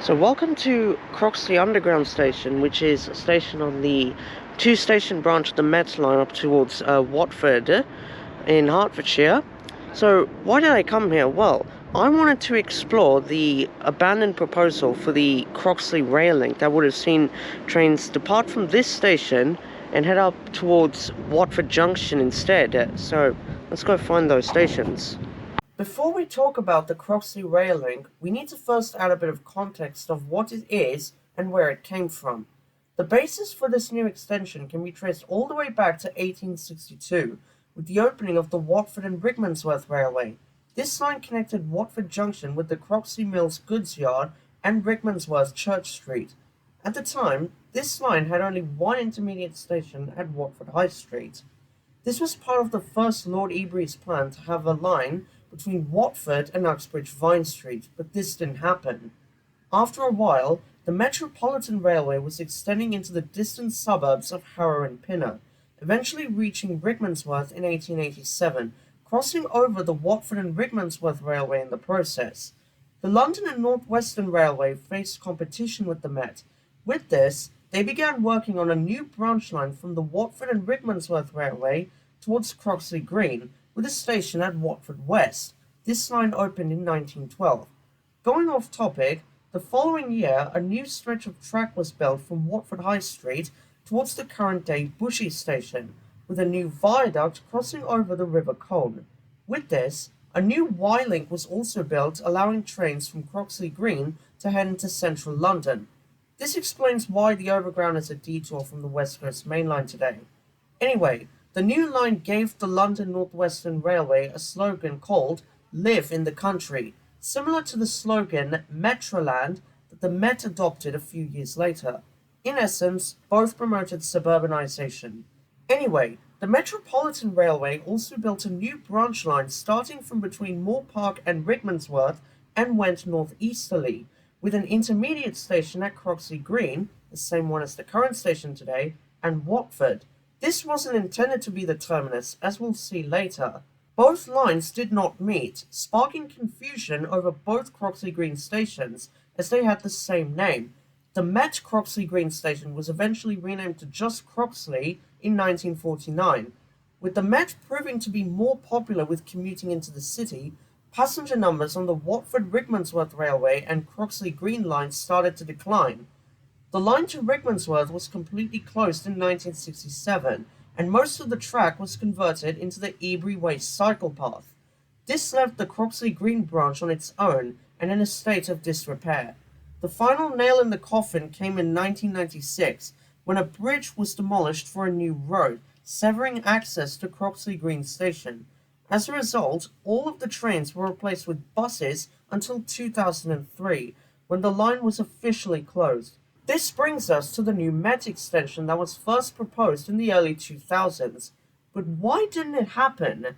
So welcome to Croxley Underground Station, which is a station on the two-station branch of the Met line up towards Watford in Hertfordshire. So why did I come here? Well, I wanted to explore the abandoned proposal for the Croxley Rail Link that would have seen trains depart from this station and head up towards Watford Junction instead. So let's go find those stations. Before we talk about the Croxley Rail Link, we need to first add a bit of context of what it is and where it came from. The basis for this new extension can be traced all the way back to 1862, with the opening of the Watford and Rickmansworth Railway. This line connected Watford Junction with the Croxley Mills Goods Yard and Rickmansworth Church Street. At the time, this line had only one intermediate station at Watford High Street. This was part of the first Lord Ebury's plan to have a line between Watford and Uxbridge Vine Street, but this didn't happen. After a while, the Metropolitan Railway was extending into the distant suburbs of Harrow and Pinner, eventually reaching Rickmansworth in 1887, crossing over the Watford and Rickmansworth Railway in the process. The London and North Western Railway faced competition with the Met. With this, they began working on a new branch line from the Watford and Rickmansworth Railway towards Croxley Green, with a station at Watford West. This line opened in 1912. Going off topic, the following year, a new stretch of track was built from Watford High Street towards the current-day Bushey station, with a new viaduct crossing over the River Colne. With this, a new Y-link was also built, allowing trains from Croxley Green to head into central London. This explains why the Overground is a detour from the West Coast Main Line today. Anyway, the new line gave the London North Western Railway a slogan called "Live in the Country," similar to the slogan Metroland that the Met adopted a few years later. In essence, both promoted suburbanization. Anyway, the Metropolitan Railway also built a new branch line starting from between Moore Park and Rickmansworth and went northeasterly, with an intermediate station at Croxley Green, the same one as the current station today, and Watford. This wasn't intended to be the terminus, as we'll see later. Both lines did not meet, sparking confusion over both Croxley Green stations, as they had the same name. The Met Croxley Green station was eventually renamed to just Croxley in 1949. With the Met proving to be more popular with commuting into the city, passenger numbers on the Watford-Rickmansworth Railway and Croxley Green lines started to decline. The line to Rickmansworth was completely closed in 1967, and most of the track was converted into the Ebury Way cycle path. This left the Croxley Green branch on its own and in a state of disrepair. The final nail in the coffin came in 1996, when a bridge was demolished for a new road, severing access to Croxley Green station. As a result, all of the trains were replaced with buses until 2003, when the line was officially closed. This brings us to the new Met extension that was first proposed in the early 2000s. But why didn't it happen?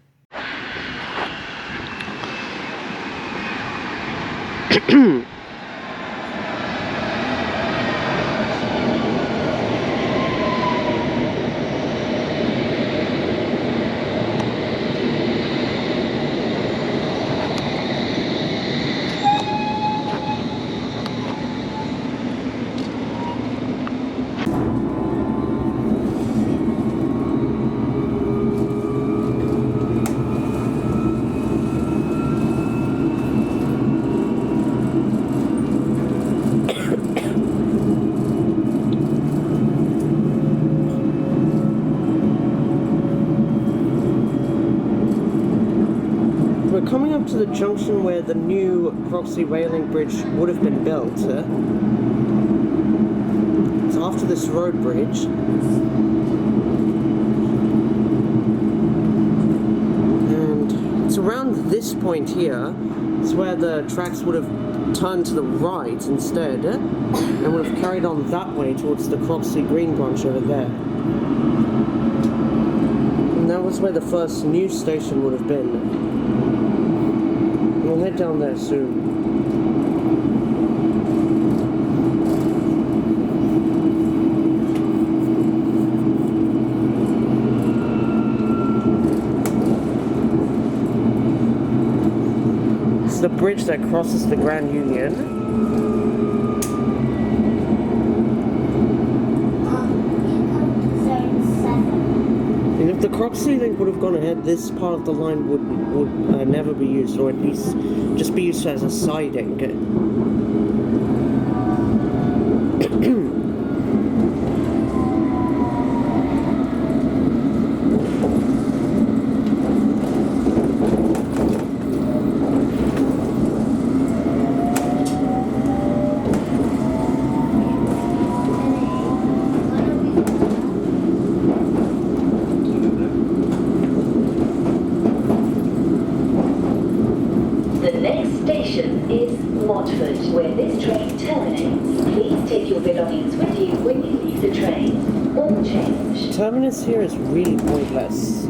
Coming up to the junction where the new Croxley Rail Link bridge would have been built. It's after this road bridge. And it's around this point here. It's where the tracks would have turned to the right instead and would have carried on that way towards the Croxley Green branch over there. And that was where the first new station would have been. We'll head down there soon. It's the bridge that crosses the Grand Union. Croxley Link would have gone ahead, this part of the line would never be used, or at least just be used as a siding. Watford, where this train terminates. Please take your belongings with you when you leave the train. All change. Terminus here is really pointless.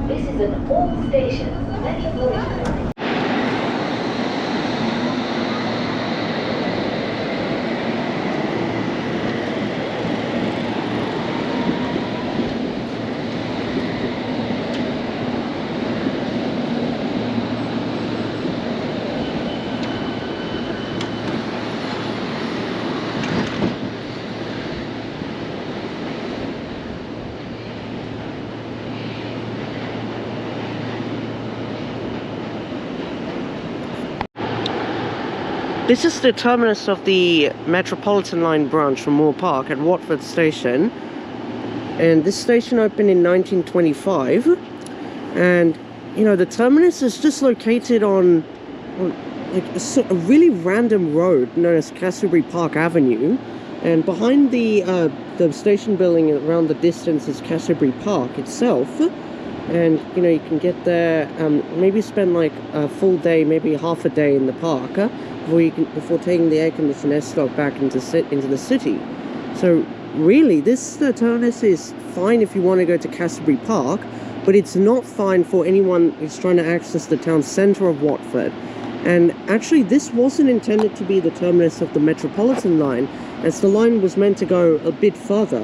This is an all-station Metropolitan Line. This is the terminus of the Metropolitan Line branch from Moore Park at Watford Station. And this station opened in 1925. And, you know, the terminus is just located on like a really random road known as Castlebury Park Avenue. And behind the station building around the distance is Castlebury Park itself. And, you know, you can get there, maybe spend like a full day, maybe half a day in the park. Before taking the air-conditioned S-Stop back into the city. So really, this terminus is fine if you want to go to Castlebury Park, but it's not fine for anyone who's trying to access the town centre of Watford. And actually, this wasn't intended to be the terminus of the Metropolitan Line, as the line was meant to go a bit further.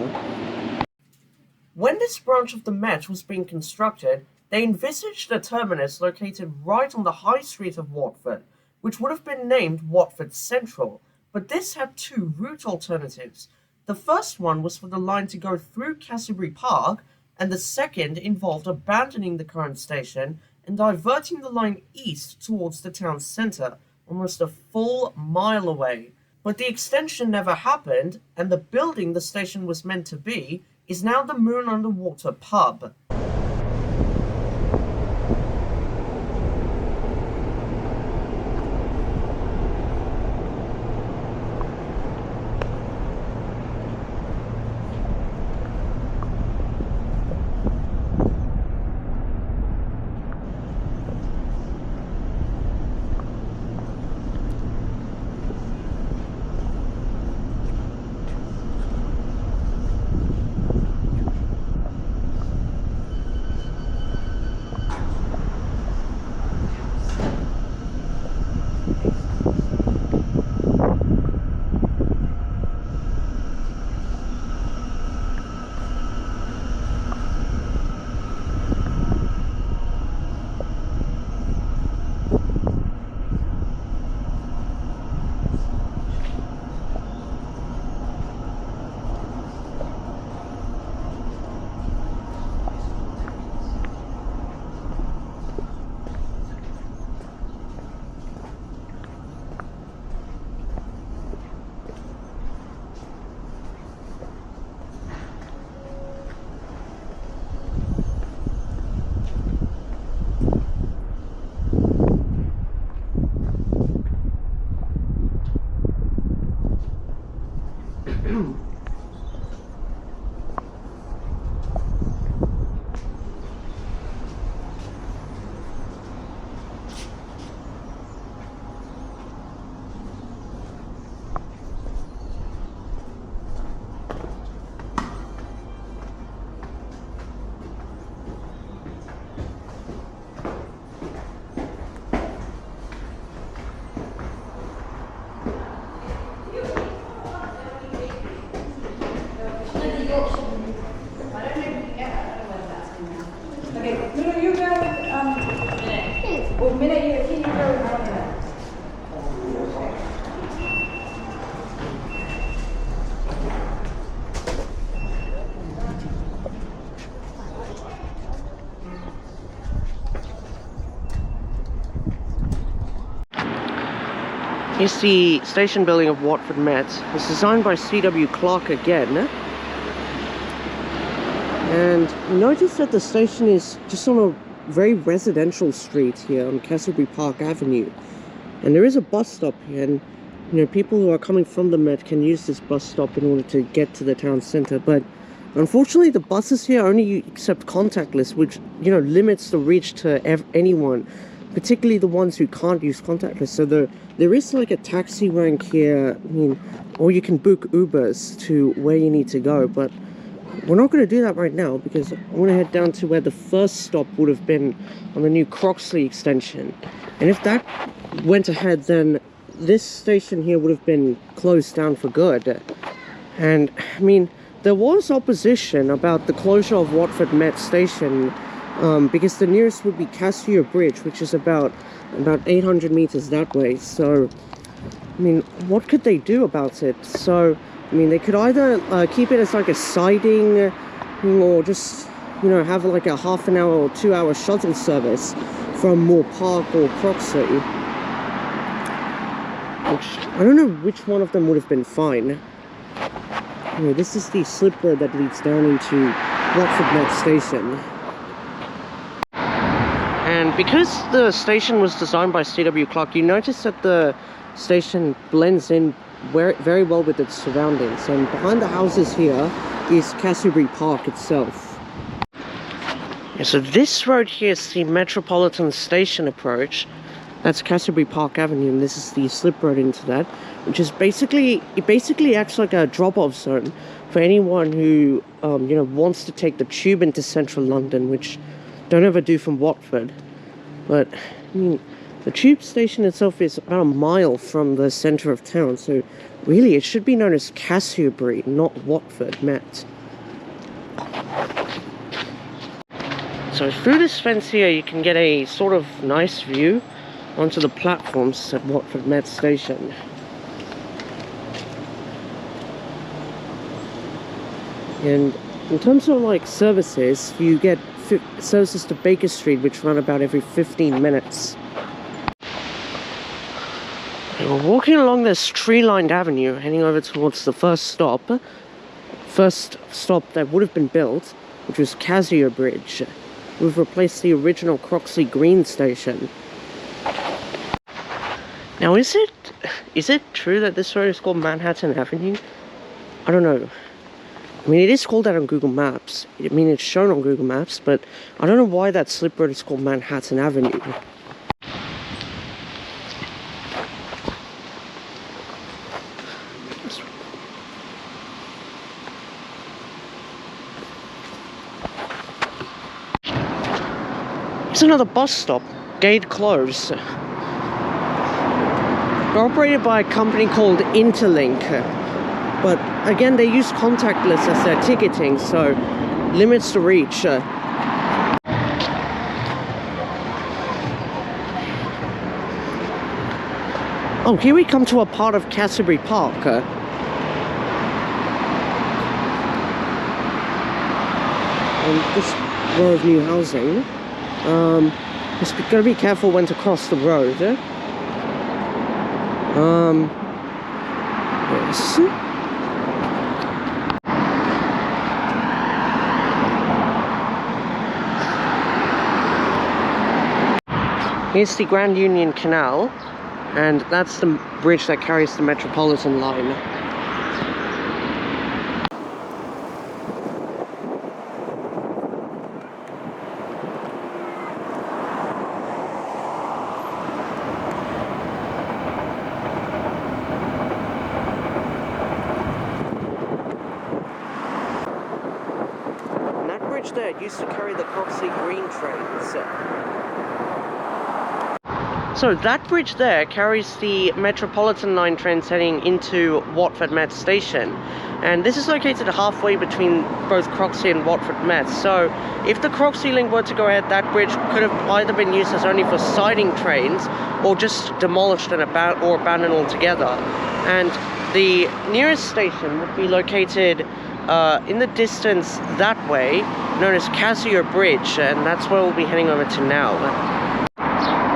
When this branch of the Met was being constructed, they envisaged a terminus located right on the high street of Watford, which would have been named Watford Central, but this had two route alternatives. The first one was for the line to go through Castlebury Park, and the second involved abandoning the current station and diverting the line east towards the town centre, almost a full mile away. But the extension never happened, and the building the station was meant to be is now the Moon Underwater Pub. Okay, Lulu, you go with, well, Minute, yeah, can you go with Minute? Here's the station building of Watford Met. It's designed by C.W. Clark again. And notice that the station is just on a very residential street here on Castlebury Park Avenue. And there is a bus stop here, and you know, people who are coming from the Met can use this bus stop in order to get to the town centre. But unfortunately, the buses here only accept contactless, which, you know, limits the reach to anyone, particularly the ones who can't use contactless. So there is like a taxi rank here, I mean, or you can book Ubers to where you need to go, but we're not going to do that right now because I want to head down to where the first stop would have been on the new Croxley extension. And if that went ahead, then this station here would have been closed down for good. And I mean, there was opposition about the closure of Watford Met station because the nearest would be Cassio Bridge, which is about 800 meters that way. So I mean, what could they do about it? So I mean, they could either keep it as like a siding, or just, you know, have like a half an hour or 2 hour shuttle service from Moore Park or Croxley. Which, I don't know which one of them would have been fine. Anyway, this is the slip road that leads down into Watford Met station. And because the station was designed by C.W. Clark, you notice that the station blends in very well with its surroundings. And behind the houses here is Castlebury Park itself. Yeah, so this road here is the Metropolitan Station approach. That's Castlebury Park Avenue, and this is the slip road into that, which is basically acts like a drop-off zone for anyone who you know, wants to take the tube into central London, which don't ever do from Watford. But I mean, the tube station itself is about a mile from the centre of town, so really it should be known as Cassiobury, not Watford Met. So through this fence here you can get a sort of nice view onto the platforms at Watford Met station. And in terms of like services, you get services to Baker Street, which run about every 15 minutes. We're walking along this tree-lined avenue, heading over towards the first stop that would have been built, which was Cassio Bridge. We've replaced the original Croxley Green station. Now, is it true that this road is called Manhattan Avenue? I don't know. I mean, it is called that on Google Maps. I mean, it's shown on Google Maps, but I don't know why that slip road is called Manhattan Avenue. It's another bus stop, gate closed. They're operated by a company called Interlink, but again they use contactless as their ticketing, so limits the reach. Oh, here we come to a part of Castlebury Park. And this row of new housing. Just gotta be careful when to cross the road. Yes. Here's the Grand Union Canal, and that's the bridge that carries the Metropolitan Line. There, it used to carry the Croxley Green trains. So that bridge there carries the Metropolitan Line trains heading into Watford Met station, and this is located halfway between both Croxley and Watford Met. So if the Croxley link were to go ahead, that bridge could have either been used as only for siding trains or just demolished and abandoned altogether. And the nearest station would be located in the distance that way, known as Casier Bridge, and that's where we'll be heading over to now.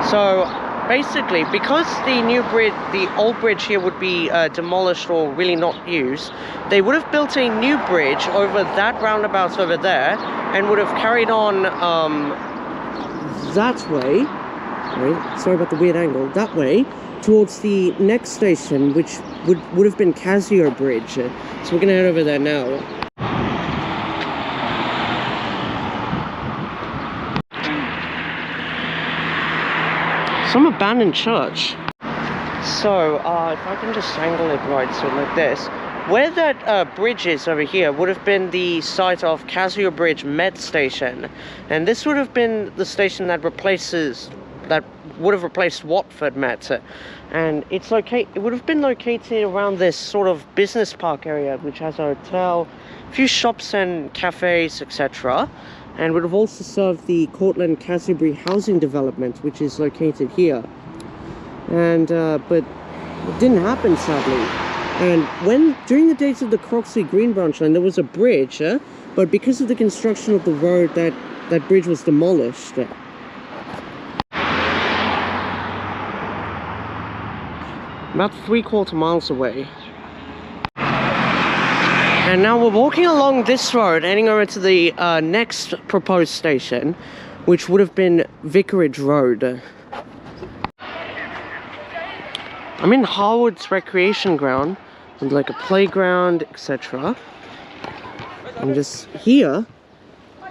So basically, because the old bridge here would be demolished or really not used, they would have built a new bridge over that roundabout over there and would have carried on that way. Right, sorry about the weird angle. That way towards the next station, which would have been Casier Bridge. So we're gonna head over there now. Some abandoned church. So, if I can just angle it right, so like this. Where that bridge is over here would have been the site of Casier Bridge Met Station. And this would have been the station that would have replaced Watford Met. And it would have been located around this sort of business park area, which has a hotel, a few shops and cafes, etc. And would have also served the Cortland Cassiobury housing development, which is located here. And but it didn't happen, sadly. And during the days of the Croxley Green Branch Line, there was a bridge, but because of the construction of the road, that bridge was demolished. About 3/4 miles away. And now we're walking along this road, heading over to the next proposed station, which would have been Vicarage Road. I'm in Harwood's recreation ground, with like a playground, etc. And just here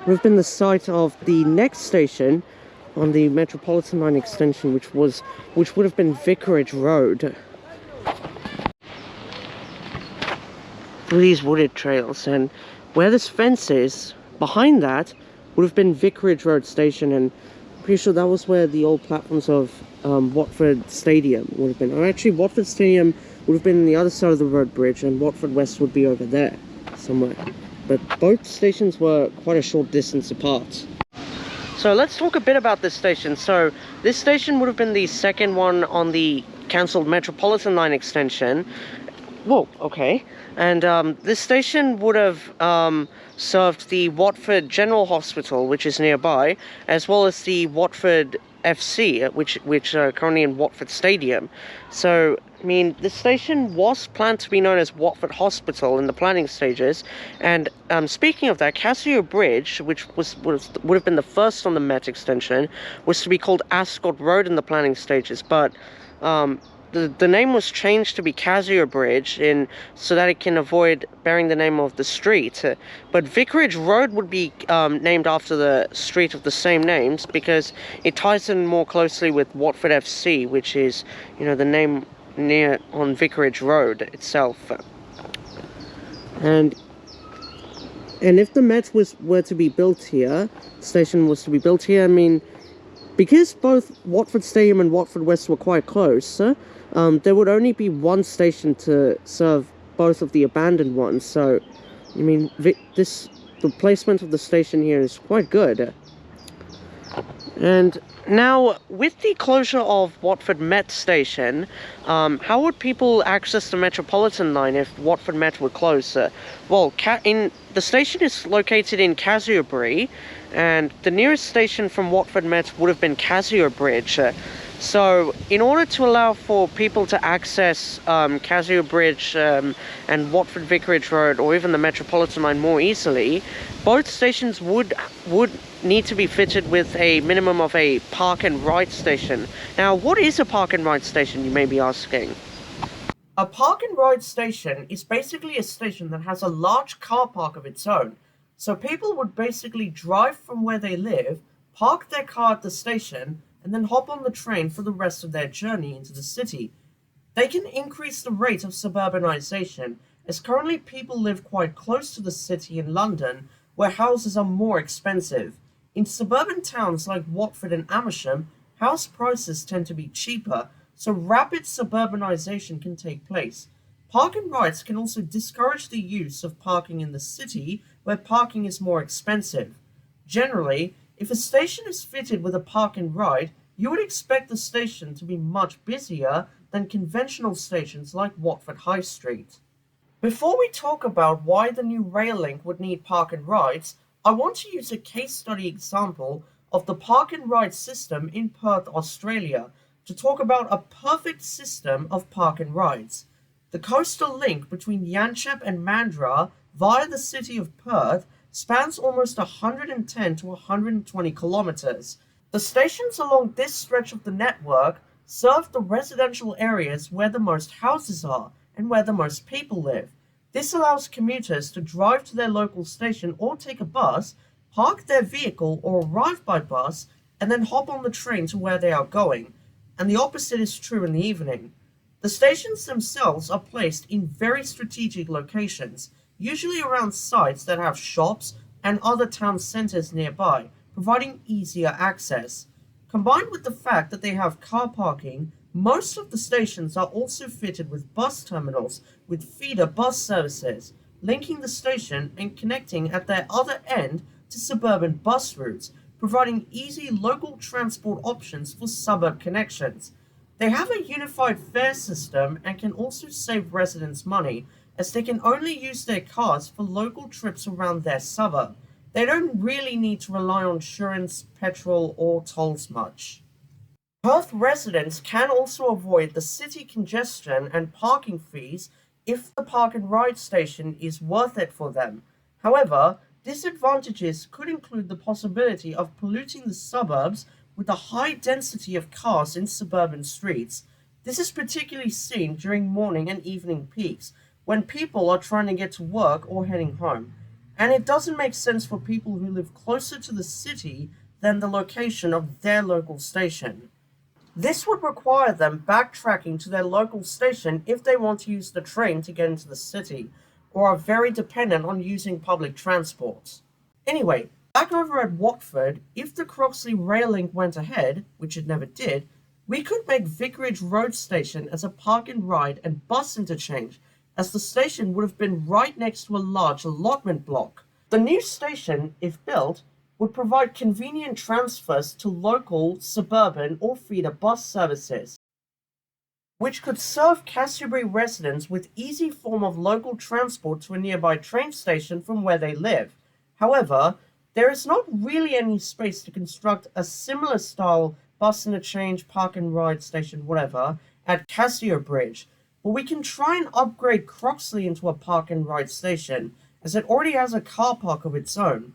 would have been the site of the next station on the Metropolitan Line extension, which would have been Vicarage Road. Through these wooded trails, and where this fence is, behind that would have been Vicarage Road Station, and I'm pretty sure that was where the old platforms of Watford Stadium would have been. Or actually, Watford Stadium would have been on the other side of the road bridge, and Watford West would be over there somewhere. But both stations were quite a short distance apart. So let's talk a bit about this station. So this station would have been the second one on the cancelled Metropolitan Line extension. Whoa, okay. And this station would have served the Watford General Hospital, which is nearby, as well as the Watford FC, which are currently in Watford Stadium. So, I mean, this station was planned to be known as Watford Hospital in the planning stages. And speaking of that, Casier Bridge, which would have been the first on the Met extension, was to be called Ascot Road in the planning stages. But the name was changed to be Casier Bridge so that it can avoid bearing the name of the street. But Vicarage Road would be named after the street of the same names because it ties in more closely with Watford FC, which is, the name near on Vicarage Road itself. And if the Met were to be built here, the station was to be built here, I mean, because both Watford Stadium and Watford West were quite close, there would only be one station to serve both of the abandoned ones. So, I mean, the placement of the station here is quite good. And now, with the closure of Watford Met station, how would people access the Metropolitan Line if Watford Met were closed? Well, the station is located in Cassiobury, and the nearest station from Watford Met would have been Casier Bridge. So, in order to allow for people to access Casier Bridge and Watford Vicarage Road, or even the Metropolitan Line more easily, both stations would need to be fitted with a minimum of a park and ride station. Now, what is a park and ride station, you may be asking? A park and ride station is basically a station that has a large car park of its own. So people would basically drive from where they live, park their car at the station, and then hop on the train for the rest of their journey into the city. They can increase the rate of suburbanization, as currently people live quite close to the city in London, where houses are more expensive. In suburban towns like Watford and Amersham, house prices tend to be cheaper, so rapid suburbanization can take place. Park and rides can also discourage the use of parking in the city, where parking is more expensive. Generally, if a station is fitted with a park and ride, you would expect the station to be much busier than conventional stations like Watford High Street. Before we talk about why the new rail link would need park and rides, I want to use a case study example of the park and ride system in Perth, Australia, to talk about a perfect system of park and rides. The coastal link between Yanchep and Mandurah via the city of Perth spans almost 110 to 120 kilometers. The stations along this stretch of the network serve the residential areas where the most houses are and where the most people live. This allows commuters to drive to their local station or take a bus, park their vehicle or arrive by bus, and then hop on the train to where they are going. And the opposite is true in the evening. The stations themselves are placed in very strategic locations, usually around sites that have shops and other town centres nearby, providing easier access. Combined with the fact that they have car parking, most of the stations are also fitted with bus terminals with feeder bus services, linking the station and connecting at their other end to suburban bus routes, providing easy local transport options for suburb connections. They have a unified fare system and can also save residents money, as they can only use their cars for local trips around their suburb. They don't really need to rely on insurance, petrol, or tolls much. Perth residents can also avoid the city congestion and parking fees if the park and ride station is worth it for them. However, disadvantages could include the possibility of polluting the suburbs with the high density of cars in suburban streets. This is particularly seen during morning and evening peaks, when people are trying to get to work or heading home. And it doesn't make sense for people who live closer to the city than the location of their local station. This would require them backtracking to their local station if they want to use the train to get into the city, or are very dependent on using public transport. Anyway, back over at Watford, if the Croxley Rail Link went ahead, which it never did, we could make Vicarage Road Station as a park and ride and bus interchange, as the station would have been right next to a large allotment block. The new station, if built, would provide convenient transfers to local, suburban, or feeder bus services, which could serve Canterbury residents with easy form of local transport to a nearby train station from where they live. However, there is not really any space to construct a similar style bus interchange, park and ride station, whatever, at Casio Bridge, but we can try and upgrade Croxley into a park and ride station, as it already has a car park of its own.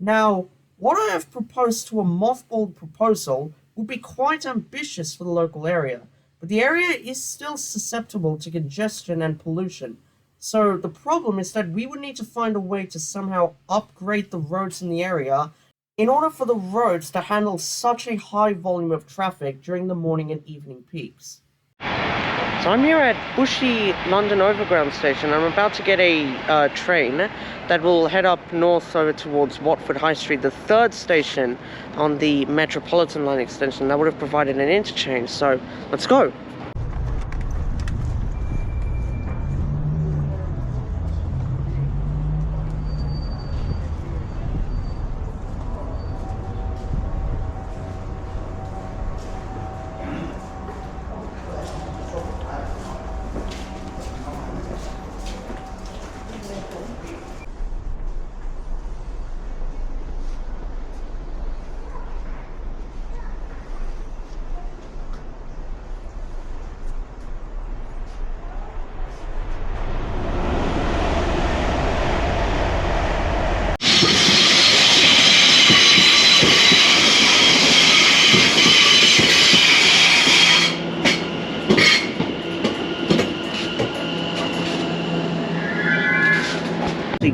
Now, what I have proposed to a mothballed proposal would be quite ambitious for the local area, but the area is still susceptible to congestion and pollution. So the problem is that we would need to find a way to somehow upgrade the roads in the area in order for the roads to handle such a high volume of traffic during the morning and evening peaks. So I'm here at Bushy London Overground Station. I'm about to get a train that will head up north over towards Watford High Street, the third station on the Metropolitan Line extension. That would have provided an interchange, so let's go.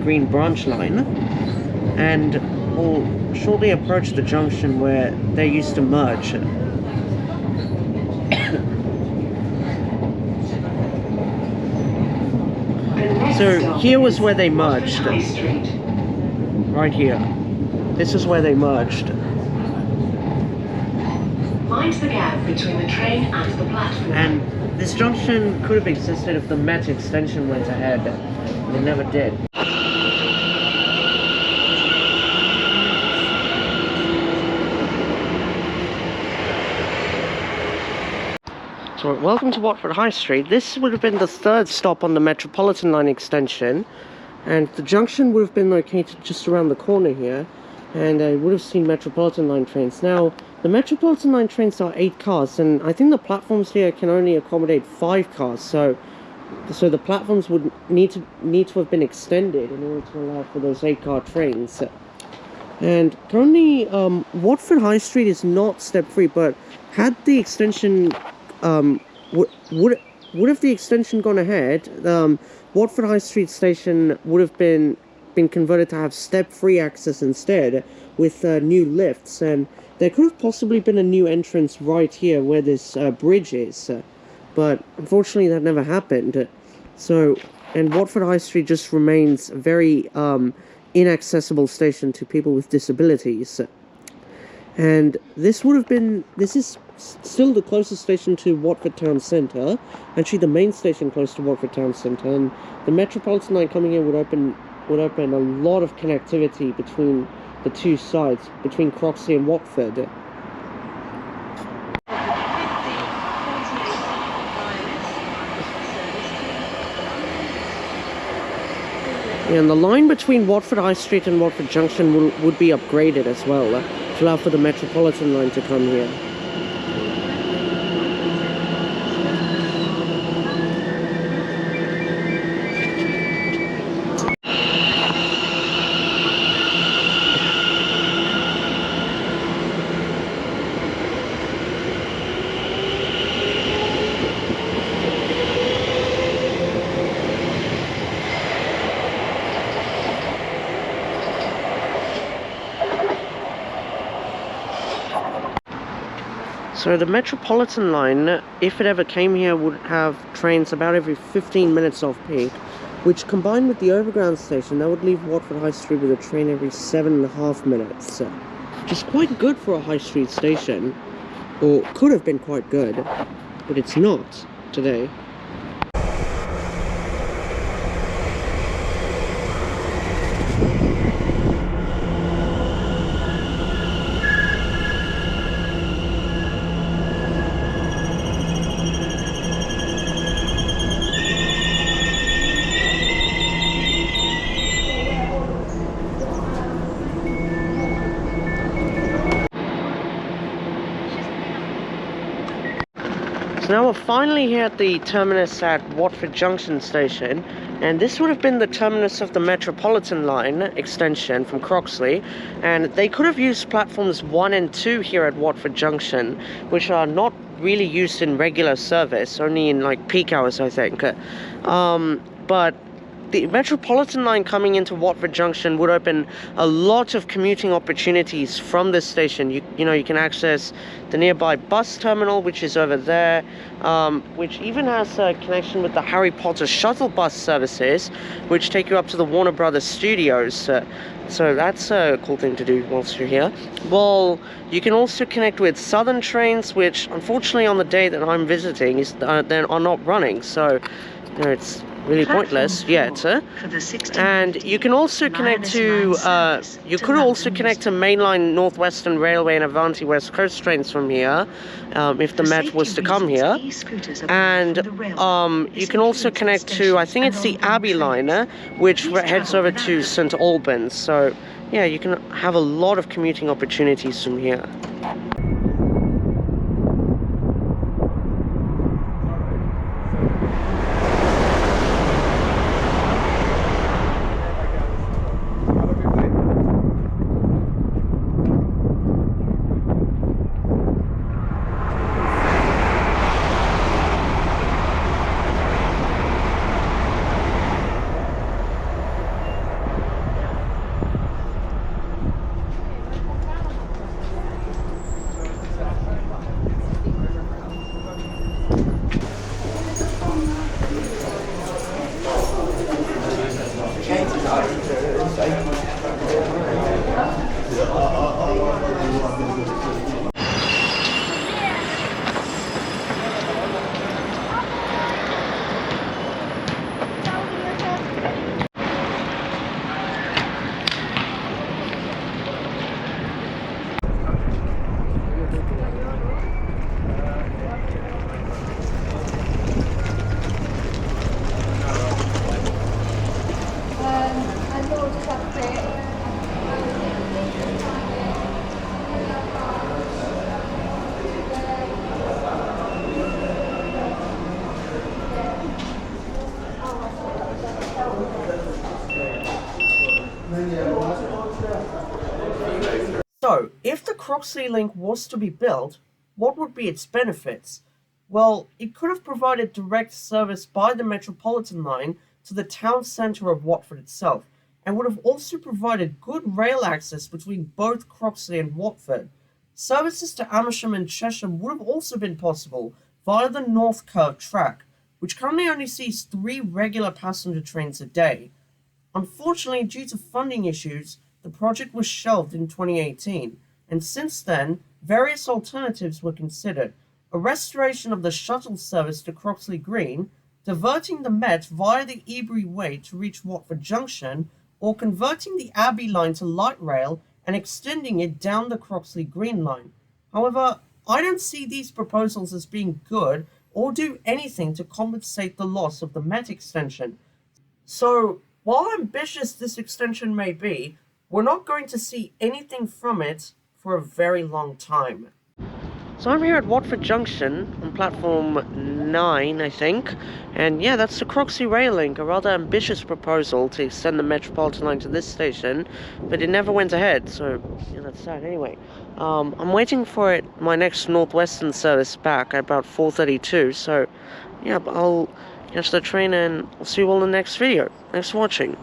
Green branch line, and we'll shortly approach the junction where they used to merge. So here was where they merged. Right here. This is where they merged. Mind the gap between the train and the platform. And this junction could have existed if the Met extension went ahead. It never did. So welcome to Watford High Street. This would have been the third stop on the Metropolitan Line extension, and the junction would have been located just around the corner here, and I would have seen Metropolitan Line trains. Now, the Metropolitan Line trains are 8 cars, and I think the platforms here can only accommodate 5 cars, so the platforms would need to have been extended in order to allow for those 8-car trains. And currently, Watford High Street is not step-free, but had the extension would have the extension gone ahead, Watford High Street station would have been converted to have step-free access instead, with new lifts, and there could have possibly been a new entrance right here where this bridge is, but unfortunately that never happened. So, and Watford High Street just remains a very inaccessible station to people with disabilities. And this is still the closest station to Watford Town Centre, actually the main station close to Watford Town Centre, and the Metropolitan Line coming in would open a lot of connectivity between the two sides, between Croxley and Watford. And the line between Watford High Street and Watford Junction would be upgraded as well, to allow for the Metropolitan Line to come here. So the Metropolitan Line, if it ever came here, would have trains about every 15 minutes off peak, which combined with the overground station, that would leave Watford High Street with a train every 7.5 minutes. Which is quite good for a high street station, or could have been quite good, but it's not today. So now we're finally here at the terminus at Watford Junction station, and this would have been the terminus of the Metropolitan Line extension from Croxley, and they could have used platforms 1 and 2 here at Watford Junction, which are not really used in regular service, only in like peak hours I think. But the Metropolitan Line coming into Watford Junction would open a lot of commuting opportunities from this station. You can access the nearby bus terminal, which is over there, which even has a connection with the Harry Potter shuttle bus services, which take you up to the Warner Brothers studios. So that's a cool thing to do whilst you're here. Well, you can also connect with Southern trains, which unfortunately on the day that I'm visiting they are not running. So it's really pointless yet. And you can also connect to mainline Northwestern Railway and Avanti West Coast trains from here, if the Met was to come here. And you can also connect to, I think it's the Abbey Liner, which heads over to St Albans. So yeah, you can have a lot of commuting opportunities from here. Croxley Link was to be built, what would be its benefits? Well, it could have provided direct service by the Metropolitan Line to the town centre of Watford itself, and would have also provided good rail access between both Croxley and Watford. Services to Amersham and Chesham would have also been possible via the North Curve track, which currently only sees 3 regular passenger trains a day. Unfortunately, due to funding issues, the project was shelved in 2018, and since then, various alternatives were considered. A restoration of the shuttle service to Croxley Green, diverting the Met via the Ebury Way to reach Watford Junction, or converting the Abbey line to light rail and extending it down the Croxley Green line. However, I don't see these proposals as being good or do anything to compensate the loss of the Met extension. So, while ambitious this extension may be, we're not going to see anything from it for a very long time. So I'm here at Watford Junction on platform 9, I think, and yeah, that's the Croxley Rail Link, a rather ambitious proposal to extend the Metropolitan Line to this station, but it never went ahead, so yeah, that's sad. Anyway, I'm waiting for my next Northwestern service back at about 4:32, so yeah, I'll catch the train and I'll see you all in the next video. Thanks for watching.